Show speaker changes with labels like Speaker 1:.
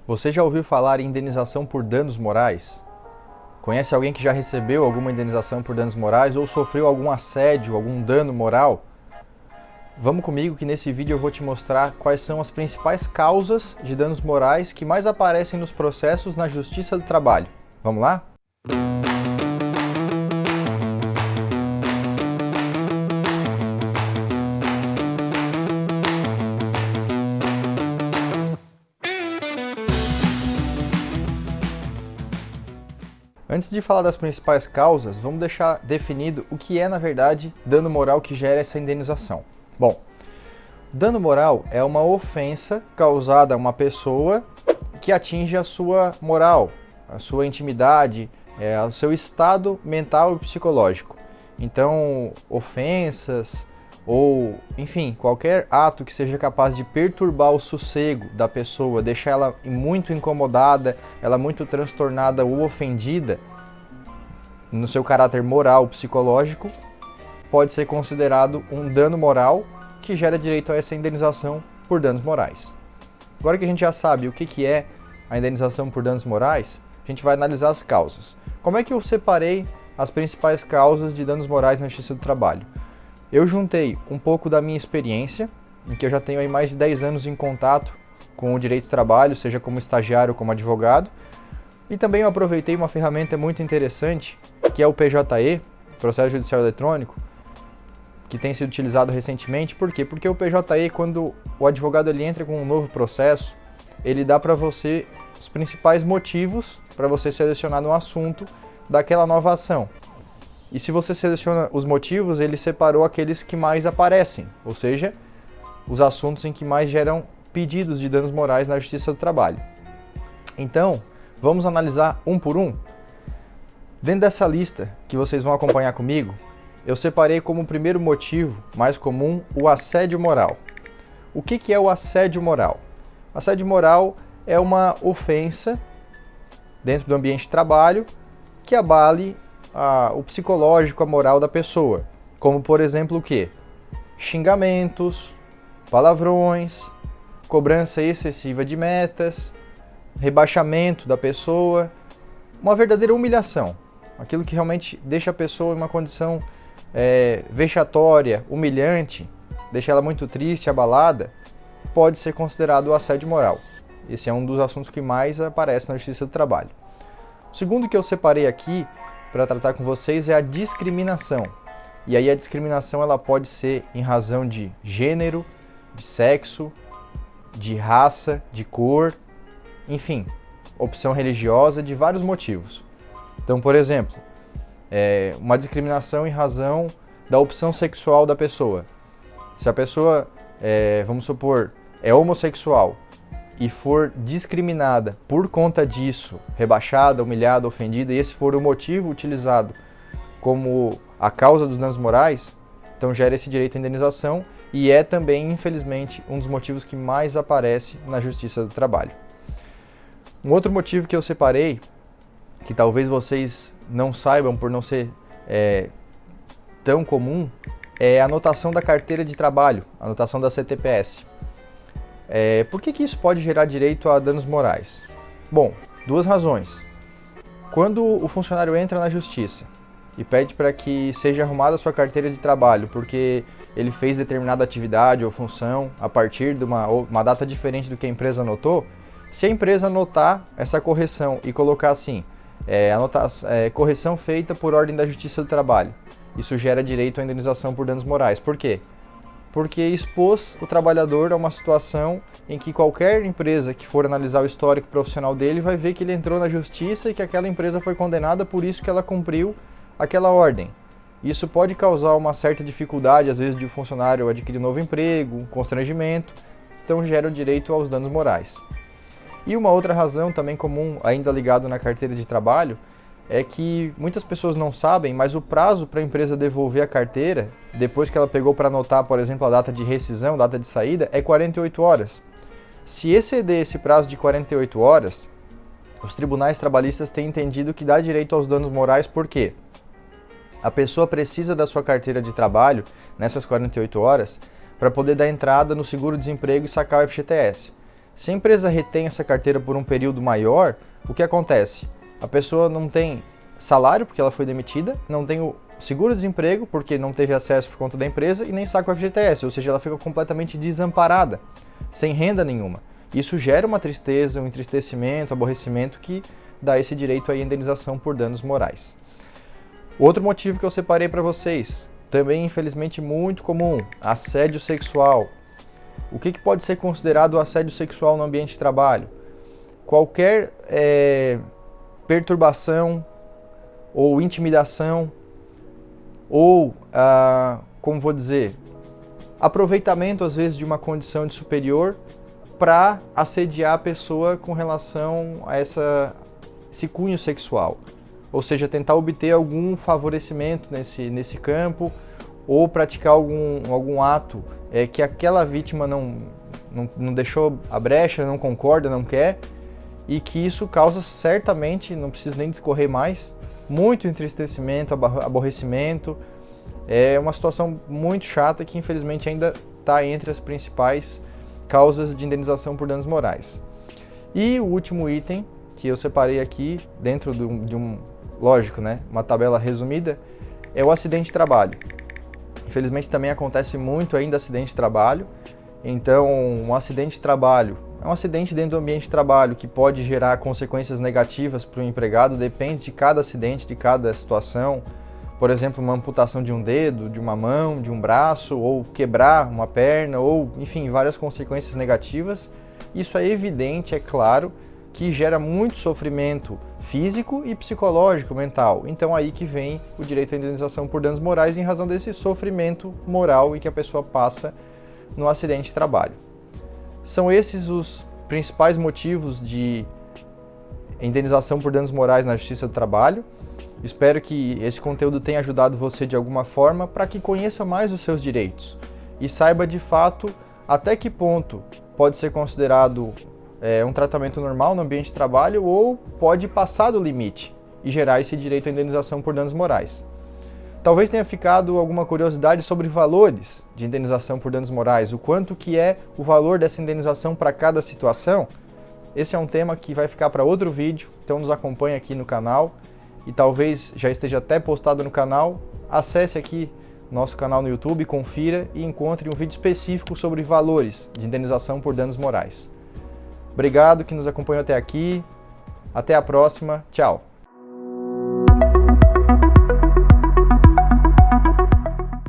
Speaker 1: Você já ouviu falar em indenização por danos morais? Conhece alguém que já recebeu alguma indenização por danos morais ou sofreu algum assédio, algum dano moral? Vamos comigo que nesse vídeo eu vou te mostrar quais são as principais causas de danos morais que mais aparecem nos processos na Justiça do Trabalho. Vamos lá? Antes de falar das principais causas, vamos deixar definido o que é, na verdade, dano moral que gera essa indenização. Bom, dano moral é uma ofensa causada a uma pessoa que atinge a sua moral, a sua intimidade, o seu estado mental e psicológico. Então, ofensas ou, enfim, qualquer ato que seja capaz de perturbar o sossego da pessoa, deixar ela muito incomodada, ela muito transtornada ou ofendida no seu caráter moral, psicológico, pode ser considerado um dano moral que gera direito a essa indenização por danos morais. Agora que a gente já sabe o que é a indenização por danos morais, a gente vai analisar as causas. Como é que eu separei as principais causas de danos morais na Justiça do Trabalho? Eu juntei um pouco da minha experiência, em que eu já tenho aí mais de 10 anos em contato com o direito do trabalho, seja como estagiário ou como advogado, e também eu aproveitei uma ferramenta muito interessante, que é o PJE, Processo Judicial Eletrônico, que tem sido utilizado recentemente. Por quê? Porque o PJE, quando o advogado ele entra com um novo processo, ele dá para você os principais motivos para você selecionar no assunto daquela nova ação. E se você seleciona os motivos, ele separou aqueles que mais aparecem, ou seja, os assuntos em que mais geram pedidos de danos morais na Justiça do Trabalho. Então, vamos analisar um por um? Dentro dessa lista que vocês vão acompanhar comigo, eu separei como primeiro motivo mais comum o assédio moral. O que é o assédio moral? O assédio moral é uma ofensa dentro do ambiente de trabalho que abale o psicológico, a moral da pessoa. Como, por exemplo, o quê? Xingamentos, palavrões, cobrança excessiva de metas, rebaixamento da pessoa, uma verdadeira humilhação. Aquilo que realmente deixa a pessoa em uma condição vexatória, humilhante, deixa ela muito triste, abalada, pode ser considerado o assédio moral. Esse é um dos assuntos que mais aparece na Justiça do Trabalho. O segundo que eu separei aqui para tratar com vocês é a discriminação. E aí a discriminação ela pode ser em razão de gênero, de sexo, de raça, de cor, enfim, opção religiosa, de vários motivos. Então, por exemplo, uma discriminação em razão da opção sexual da pessoa. Se a pessoa, vamos supor, é homossexual e for discriminada por conta disso, rebaixada, humilhada, ofendida, e esse for o motivo utilizado como a causa dos danos morais, então gera esse direito à indenização e é também, infelizmente, um dos motivos que mais aparece na Justiça do Trabalho. Um outro motivo que eu separei, que talvez vocês não saibam por não ser tão comum, é a anotação da carteira de trabalho, a anotação da CTPS. Por que isso pode gerar direito a danos morais? Bom, duas razões. Quando o funcionário entra na justiça e pede para que seja arrumada a sua carteira de trabalho porque ele fez determinada atividade ou função a partir de uma data diferente do que a empresa anotou, se a empresa anotar essa correção e colocar assim, correção feita por ordem da Justiça do Trabalho, isso gera direito à indenização por danos morais. Por quê? Porque expôs o trabalhador a uma situação em que qualquer empresa que for analisar o histórico profissional dele vai ver que ele entrou na justiça e que aquela empresa foi condenada, por isso que ela cumpriu aquela ordem. Isso pode causar uma certa dificuldade, às vezes, de o funcionário adquirir um novo emprego, um constrangimento, então gera o direito aos danos morais. E uma outra razão também comum, ainda ligado na carteira de trabalho, é que muitas pessoas não sabem, mas o prazo para a empresa devolver a carteira, depois que ela pegou para anotar, por exemplo, a data de rescisão, data de saída, é 48 horas. Se exceder esse prazo de 48 horas, os tribunais trabalhistas têm entendido que dá direito aos danos morais, por quê? A pessoa precisa da sua carteira de trabalho nessas 48 horas para poder dar entrada no seguro-desemprego e sacar o FGTS. Se a empresa retém essa carteira por um período maior, o que acontece? A pessoa não tem salário porque ela foi demitida, não tem o seguro-desemprego porque não teve acesso por conta da empresa e nem saca o FGTS, ou seja, ela fica completamente desamparada, sem renda nenhuma. Isso gera uma tristeza, um entristecimento, aborrecimento que dá esse direito à indenização por danos morais. Outro motivo que eu separei para vocês, também infelizmente muito comum, assédio sexual. O que pode ser considerado assédio sexual no ambiente de trabalho? Qualquer perturbação ou intimidação ou, como vou dizer, aproveitamento às vezes de uma condição de superior para assediar a pessoa com relação a esse cunho sexual. Ou seja, tentar obter algum favorecimento nesse campo ou praticar algum ato que aquela vítima não deixou a brecha, não concorda, não quer, e que isso causa certamente, não preciso nem discorrer mais, muito entristecimento, aborrecimento. É uma situação muito chata que infelizmente ainda está entre as principais causas de indenização por danos morais. E o último item que eu separei aqui, dentro de lógico, né, uma tabela resumida, é o acidente de trabalho. Infelizmente também acontece muito ainda acidente de trabalho. Então, um acidente de trabalho é um acidente dentro do ambiente de trabalho que pode gerar consequências negativas para o empregado, depende de cada acidente, de cada situação. Por exemplo, uma amputação de um dedo, de uma mão, de um braço, ou quebrar uma perna, ou, enfim, várias consequências negativas. Isso é evidente, é claro, que gera muito sofrimento físico e psicológico, mental. Então aí que vem o direito à indenização por danos morais em razão desse sofrimento moral em que a pessoa passa no acidente de trabalho. São esses os principais motivos de indenização por danos morais na Justiça do Trabalho. Espero que esse conteúdo tenha ajudado você de alguma forma para que conheça mais os seus direitos e saiba de fato até que ponto pode ser considerado um tratamento normal no ambiente de trabalho ou pode passar do limite e gerar esse direito à indenização por danos morais. Talvez tenha ficado alguma curiosidade sobre valores de indenização por danos morais, o quanto que é o valor dessa indenização para cada situação. Esse é um tema que vai ficar para outro vídeo, então nos acompanhe aqui no canal e talvez já esteja até postado no canal. Acesse aqui nosso canal no YouTube, confira e encontre um vídeo específico sobre valores de indenização por danos morais. Obrigado que nos acompanhou até aqui. Até a próxima. Tchau.